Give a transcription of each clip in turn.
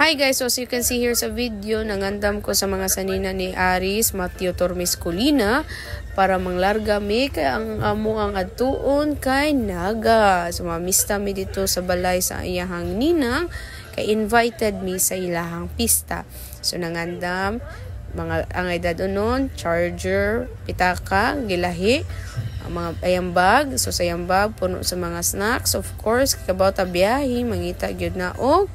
Hi guys, so as you can see here sa video, nangandam ko sa mga sanina ni Aris, Mateo Tormes Colina para manglarga mi kay ang amo ang adtuon kay Naga. So mamista mi dito sa balay sa iyahang ninang kay invited mi sa ilahang pista. So nangandam mga ang edad unon, charger, pitaka, gilahi, ang mga ayambag. So sa ayambag puno sa mga snacks, of course, kabaw ta biyahe, mangita gyud na og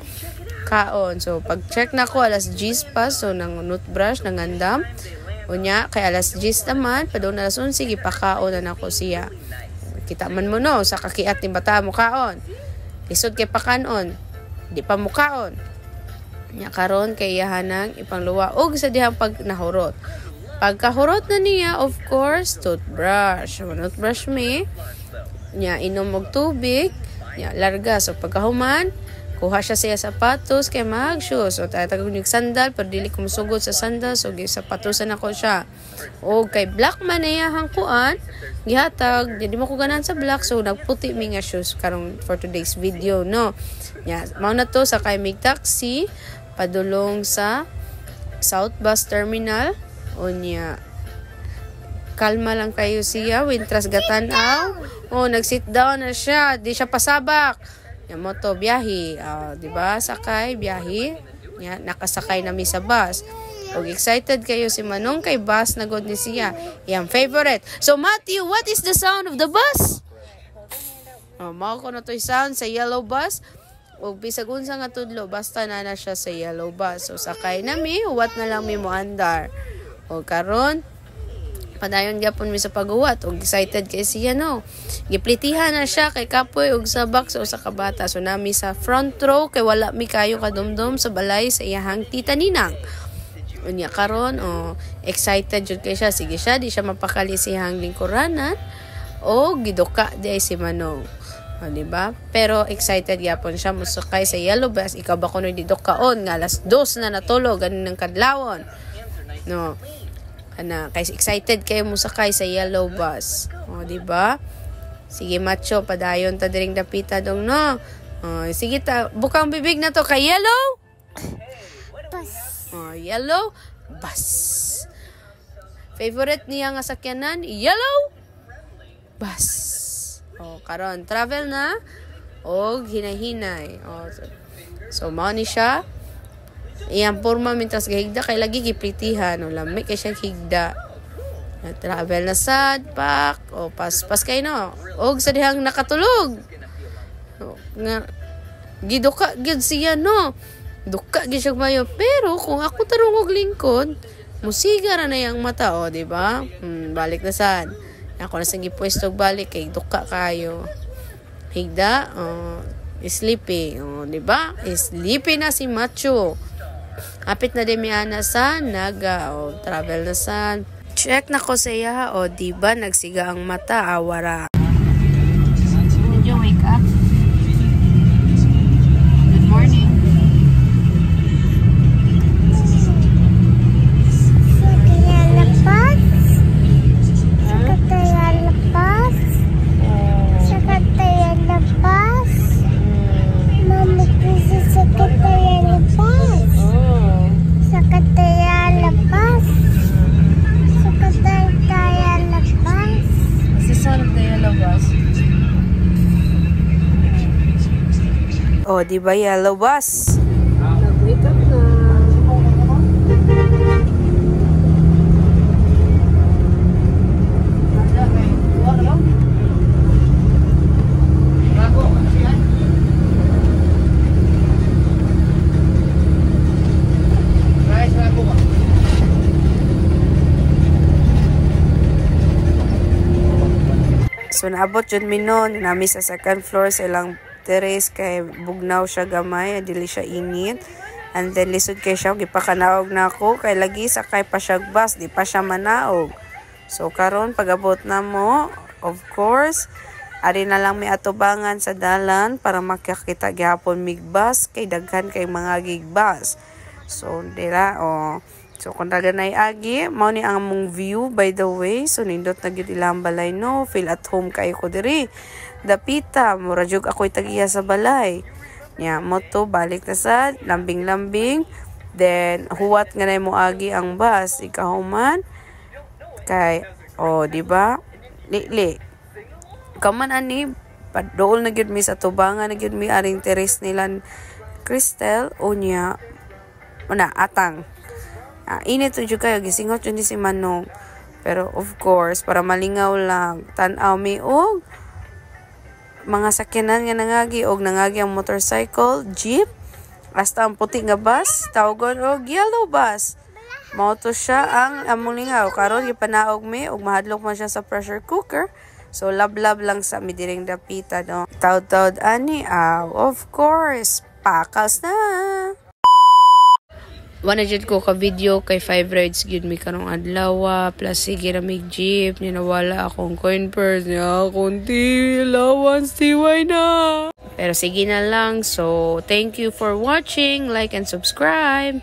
kaon. So pag-check na ko alas 10 pa, so nang toothbrush nangandam. Unya kay alas 10 naman, padung alas 11 gipakaon na nako siya. Kita man mo no sa kakiat ni bata mo kaon. Lisod kay pakanon, di pa mo kaon. Nya karon kay yahanang ipangluwa og sa dihang pag nahurot. Pagkahurot na niya, of course, toothbrush. So, toothbrush me. Nya inom og tubig, nya larga. So pagkahuman, kuha siya siya sapatos kay mag-shoes. So, tatagod yung sandal, pero dili ko musugod sa sandal. So, sapatosan ako siya. O, kay black man na iyahang kuan, gihatag, di mo ko ganan sa black. So, nagputi mi nga shoes karong for today's video, no? Yeah, mauna to sa kay mig taxi, padulong sa South Bus Terminal. O niya, kalma lang kayo siya, wintras gatanaw. O, nag-sit down na siya, di siya pasabak. Yan mo to, biyahe. Diba? Sakay, biyahe. Yan, nakasakay na mi sa bus. Pag excited kayo si Manong kay bus na god ni siya. Yan, favorite. So, Matthew, what is the sound of the bus? Mao ko na to yung sound sa yellow bus. O, bisag unsa nga tudlo, basta na siya sa yellow bus. So, sakay na mi, huwat na lang mi mo andar. O, karon, padayon gyapon mi sa paghuwat og excited kay siya no. Giplitihan na siya kay kapoy og sabak sa usa ka bata. So nami sa front row kay wala mi kayo kadumdum sa balay sa iyahang tita ninang. Unya karon excited jud kay siya. Sige siya di siya mapakali sa iyahang lingkuranan o giduka di ay si Manong. Di ba? Pero excited gyapon siya musukay sa yellow bus. Ikaw ba kuno di dukaon nga alas 2 na natulog ganin ng kadlawon. No. Ana, kay excited kayo mo sakay sa yellow bus. O, di ba? Sige, macho, padayon ta diring dapita dong, no? Sige ta, bukang bibig na to kay yellow. Bus. Yellow bus. Favorite niya nga sakyanan, yellow bus. Karon travel na og hinahinay. So mao ni siya. Iyang porma mintas gahigda kay lagi gipritihan o lami kay siya higda. Travel na sad pak o pas kay no og sa dihang nakatulog. Nga giduka gid siya no. Duka gid siya mayo pero kung ako tarong og lingkod musiga ra na yang mata di ba? Balik na sad. Ako na sang gipwesto balik kay duka kayo. Higda sleepy di ba? Sleepy na si Macho. Apit na din ana sa Naga travel na sa check na ko sa iya diba nagsiga ang mata awara. Did you wake up? Good morning. Di ba yellow bus? Nag-wake up na. So naabot yun minon, nami sa second floor sa ilang teres kay bugnaw siya gamay, dili siya init. And then lisod kay siya gipakanaog na ako kay lagi sakay pa siya bus, di pa siya manaog. So karon pagabot na mo, of course, ari na lang may atubangan sa dalan para makakita gyapon mig bus kay daghan kay mga gigbus. So dira so kung dagan ay agi, mao ni ang among view by the way. So nindot na gyud ilang balay no, feel at home kay ko diri. Dapita, mura jug ako'y tagiya sa balay. Nya mo to balik na sad lambing-lambing. Then huwat nga na mo agi ang bus ikahuman kay di ba? Li. Kaman ani padol na gyud mi sa tubangan na gyud mi aring teres nila Cristel unya una atang. Init to jud kayo gisingot jud ni si Manong. Pero of course para malingaw lang tan-aw mi og mga sakyanan nga nangagi og nangagi ang motorcycle, jeep, hasta ang puti nga bus, tawagon og yellow bus. Mao to siya ang among lingaw. Karon gipanaog mi og mahadlok man siya sa pressure cooker. So lab-lab lang sa mi diring dapita no. Taud-taud ani of course, pakas na. Wana jud ko ka video kay 5 rides gyud mi karong adlaw plus sige ra mig jeep ni nawala akong coin purse niya kunti allowance tiway na. Pero sige na lang. So thank you for watching, like and subscribe.